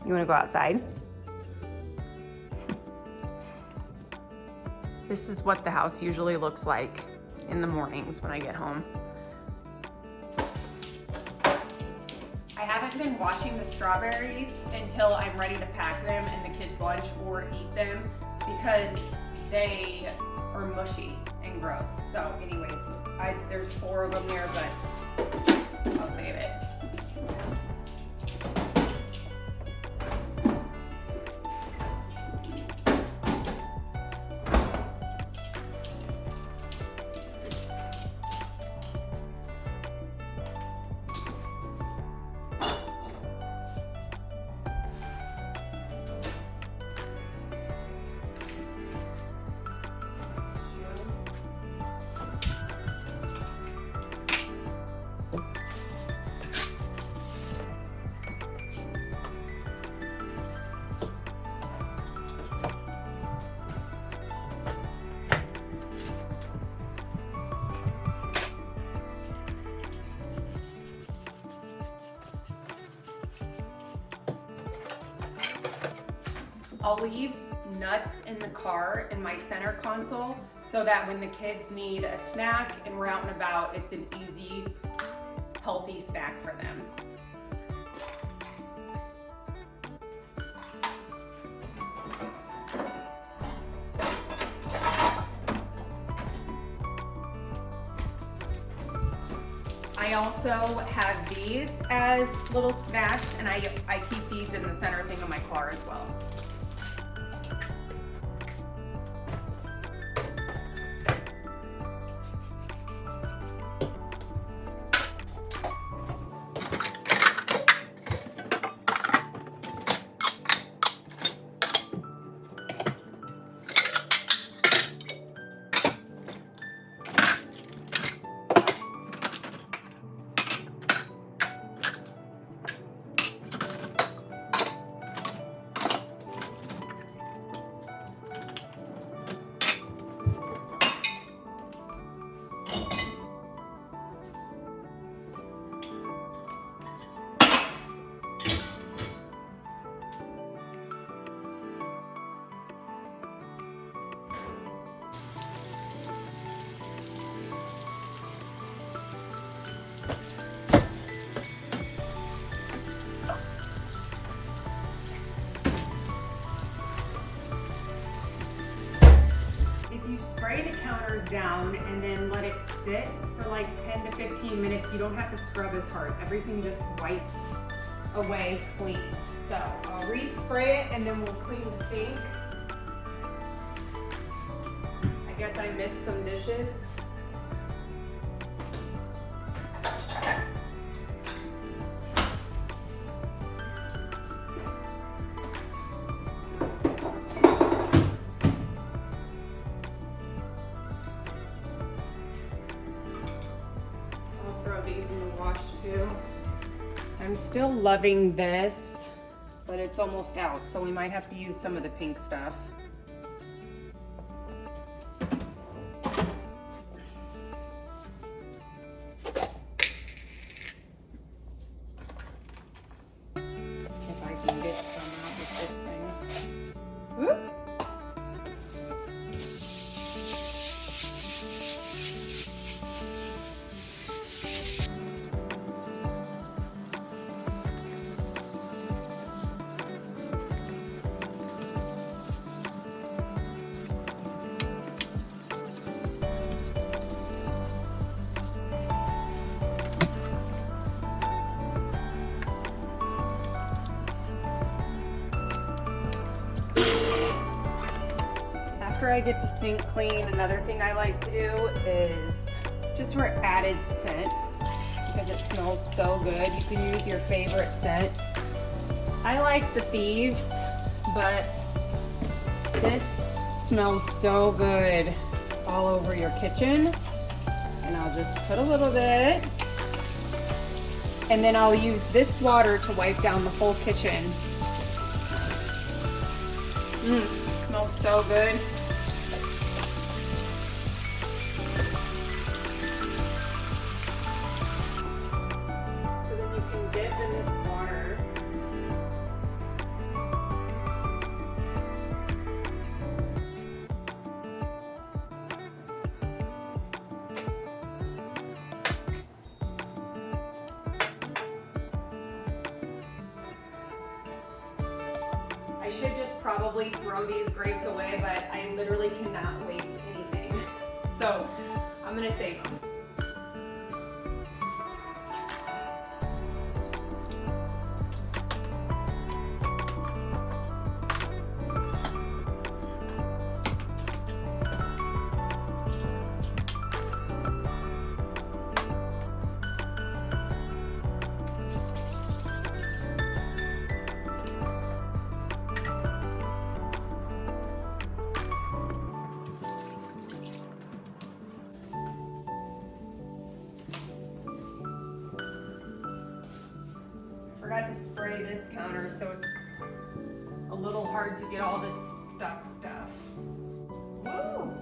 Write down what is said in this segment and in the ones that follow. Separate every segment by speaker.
Speaker 1: You wanna go outside? This is what the house usually looks like in the mornings when I get home. I haven't been washing the strawberries until I'm ready to pack them in the kids' lunch or eat them because they are mushy and gross. So anyways, there's 4 of them there, but I'll save it. I'll leave nuts in the car in my center console so that when the kids need a snack and we're out and about, it's an easy, healthy snack for them. I also have these as little snacks, and I keep these in the center thing of my car as well. Spray the counters down and then let it sit for like 10 to 15 minutes. You don't have to scrub as hard. Everything just wipes away clean. So I'll respray it and then we'll clean the sink. I guess I missed some dishes. I'm still loving this, but it's almost out, so we might have to use some of the pink stuff. If I can get some out with this thing. Whoop. After I get the sink clean, another thing I like to do is just for added scent, because it smells so good. You can use your favorite scent. I like the Thieves, but this smells so good all over your kitchen. And I'll just put a little bit. And then I'll use this water to wipe down the whole kitchen. Smells so good. So then you can dip in this water probably throw these grapes away, but I literally cannot waste anything. So I'm gonna save them. Forgot to spray this counter, so it's a little hard to get all this stuck stuff. Woo!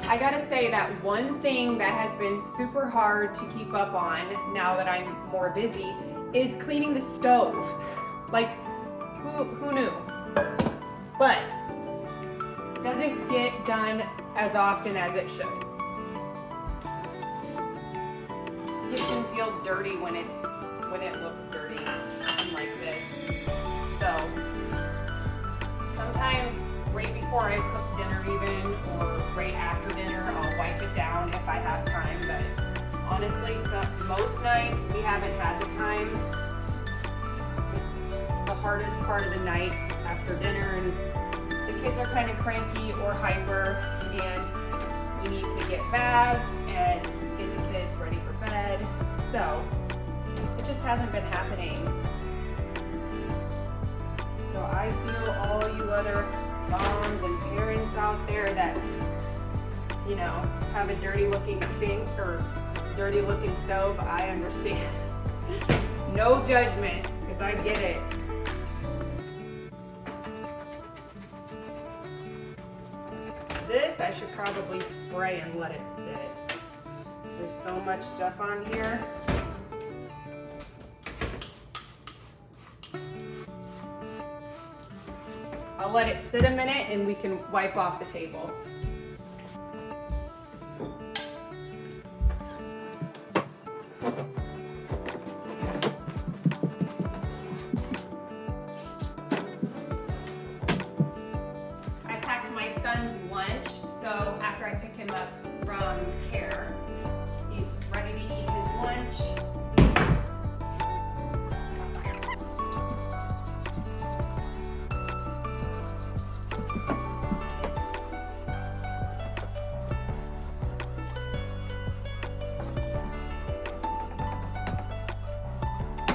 Speaker 1: I gotta say that one thing that has been super hard to keep up on now that I'm more busy is cleaning the stove. Like, who knew? But it doesn't get done as often as it should. Kitchen feel dirty when it looks dirty like this. So sometimes right before I cook dinner even, or right after dinner, I'll wipe it down if I have time. But honestly, most nights we haven't had the time. It's the hardest part of the night after dinner, and the kids are kind of cranky or hyper, and we need to get baths and get the kids ready for bed. So it just hasn't been happening. So I feel all you other moms and parents out there that, you know, have a dirty looking sink or dirty looking stove. I understand. No judgment, because I get it. This I should probably spray and let it sit. There's so much stuff on here. I'll let it sit a minute and we can wipe off the table. I packed my son's lunch, so after I pick him up from care, he's ready to eat his lunch.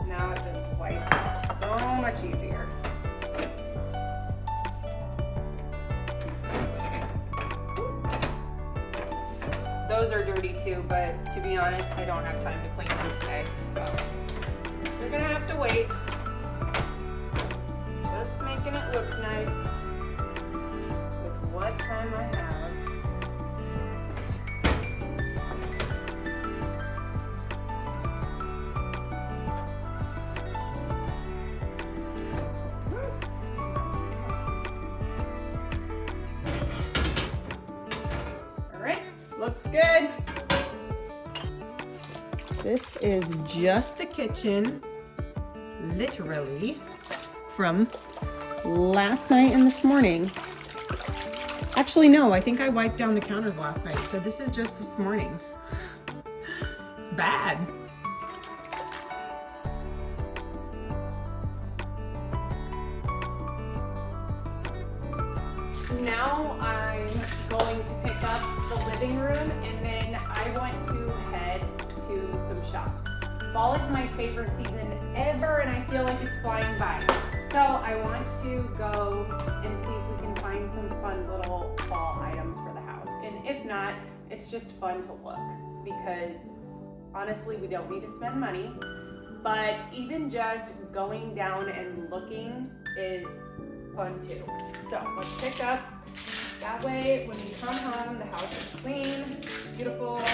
Speaker 1: Now it just wipes off so much easier. Those are dirty too, but to be honest, I don't have time to clean them today, so you're gonna have to wait. Just making it look nice with what time I have. All right, looks good. This is just the kitchen, literally, from last night and this morning. Actually, no, I think I wiped down the counters last night, so this is just this morning. It's bad. Now I'm going to pick up the living room, and then I want to head to some shops. Fall is my favorite season ever, and I feel like it's flying by. So I want to go and see if we can find some fun little fall items for the house. And if not, it's just fun to look, because honestly, we don't need to spend money, but even just going down and looking is fun too. So let's pick up. That way, when we come home, the house is clean, beautiful, and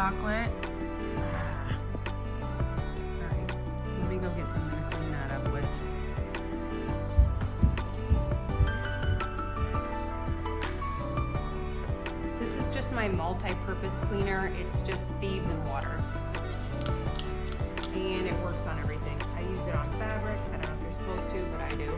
Speaker 1: chocolate. All right, let me go get something to clean that up with. This is just my multi-purpose cleaner. It's just thieves and water. And it works on everything. I use it on fabrics. I don't know if you're supposed to, but I do.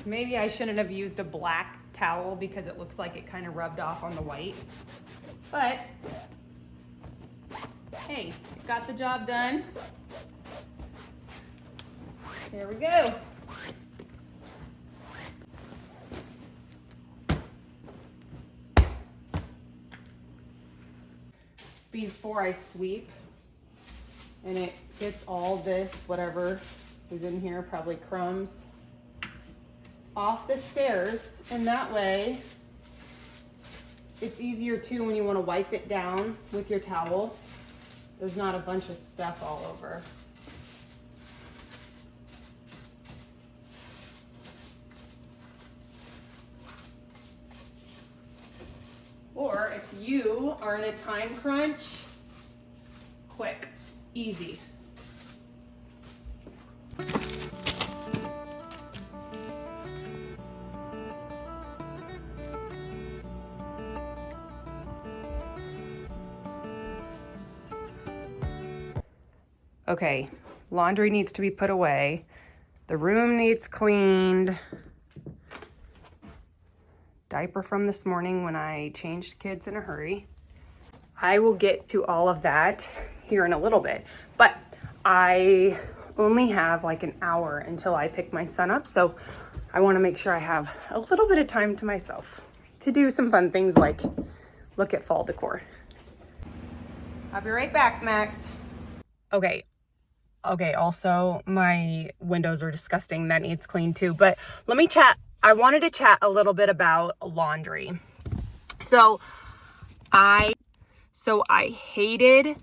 Speaker 1: Maybe I shouldn't have used a black towel because it looks like it kind of rubbed off on the white. But hey, it got the job done. There we go. Before I sweep, and it gets all this, whatever is in here, probably crumbs, off the stairs, and that way it's easier too when you want to wipe it down with your towel. There's not a bunch of stuff all over. Or if you are in a time crunch, quick, easy. Okay, laundry needs to be put away. The room needs cleaned. Diaper from this morning when I changed kids in a hurry. I will get to all of that here in a little bit, but I only have like an hour until I pick my son up, so I want to make sure I have a little bit of time to myself to do some fun things like look at fall decor. I'll be right back, Max. Okay, also my windows are disgusting. That needs cleaned too, but let me chat. I wanted to chat a little bit about laundry. So I hated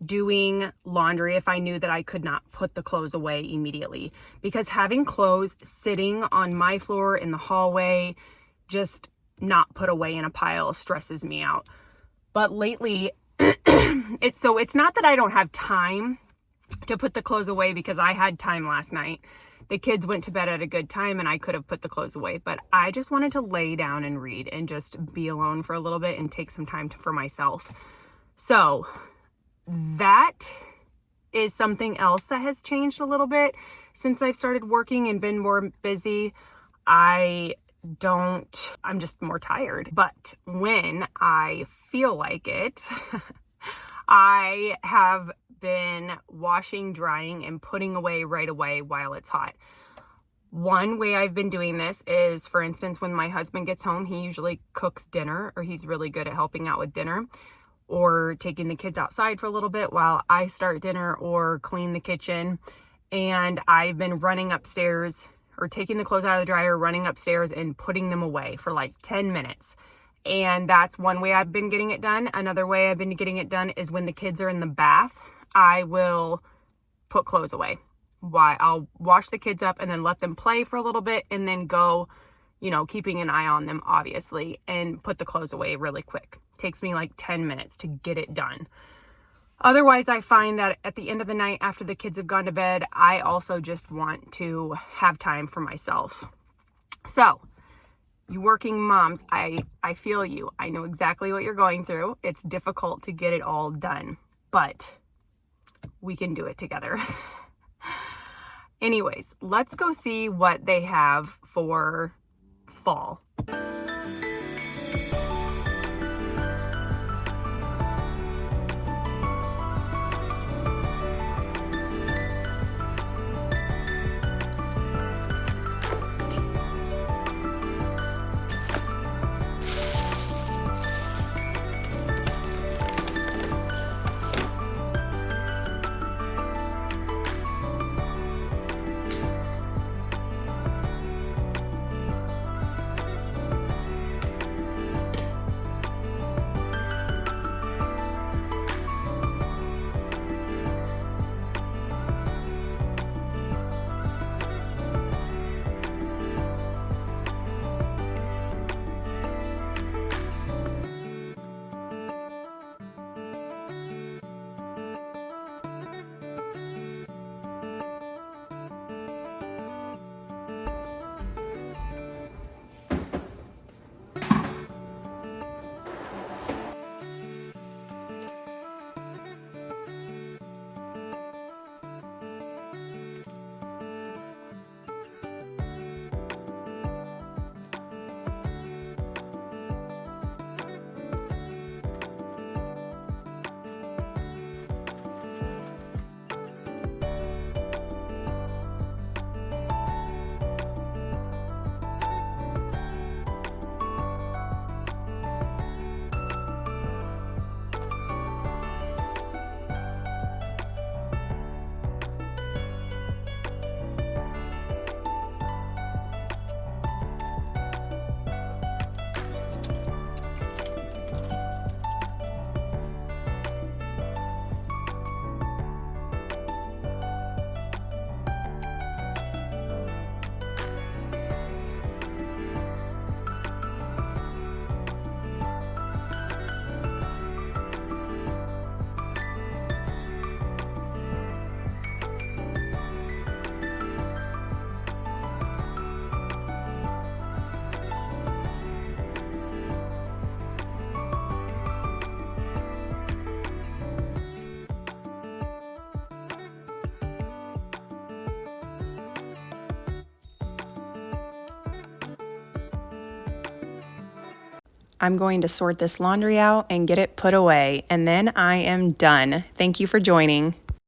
Speaker 1: doing laundry if I knew that I could not put the clothes away immediately, because having clothes sitting on my floor in the hallway, just not put away in a pile, stresses me out. But lately, it's not that I don't have time to put the clothes away, because I had time last night. The kids went to bed at a good time and I could have put the clothes away, but I just wanted to lay down and read and just be alone for a little bit and take some time for myself. So that is something else that has changed a little bit since I've started working and been more busy. I'm just more tired. But when I feel like it, I have been washing, drying, and putting away right away while it's hot. One way I've been doing this is, for instance, when my husband gets home, he usually cooks dinner, or he's really good at helping out with dinner, or taking the kids outside for a little bit while I start dinner or clean the kitchen. And I've been running upstairs, or taking the clothes out of the dryer, running upstairs and putting them away for like 10 minutes. And that's one way I've been getting it done. Another way I've been getting it done is when the kids are in the bath, I will put clothes away. I'll wash the kids up and then let them play for a little bit and then go, keeping an eye on them, obviously, and put the clothes away really quick. Takes me like 10 minutes to get it done. Otherwise, I find that at the end of the night, after the kids have gone to bed, I also just want to have time for myself. So, you working moms, I feel you. I know exactly what you're going through. It's difficult to get it all done, but we can do it together. Anyways, let's go see what they have for fall.
Speaker 2: I'm going to sort this laundry out and get it put away, and then I am done. Thank you for joining.